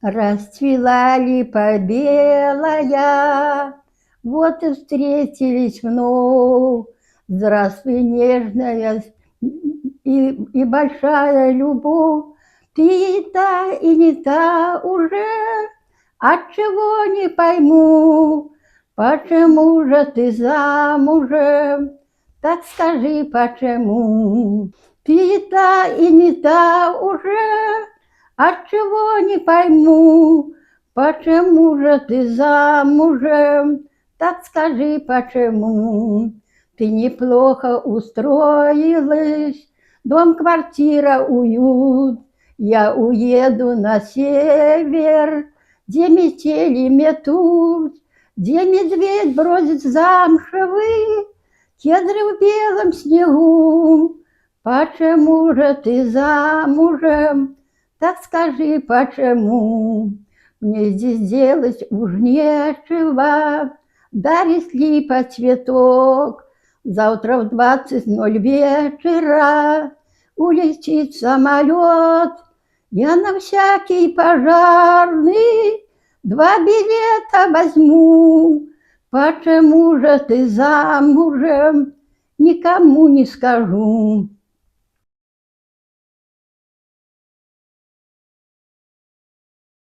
Расцвела липа белая, вот и встретились вновь. Здравствуй, нежная и большая любовь. Ты та и не та уже, отчего не пойму, почему же ты замужем, так скажи, почему. Ты та и не та уже, отчего не пойму, почему же ты замужем, так скажи, почему. Ты неплохо устроилась, дом, квартира, уют. Я уеду на север, где метели метут, где медведь бродит замшевый, кедры в белом снегу. Почему же ты замужем? Так скажи, почему? Мне здесь делать уж нечего, дарит липа цветок. Завтра в 20:00 вечера улетит самолет. Я на всякий пожарный 2 билета возьму. Почему же ты замужем? Никому не скажу.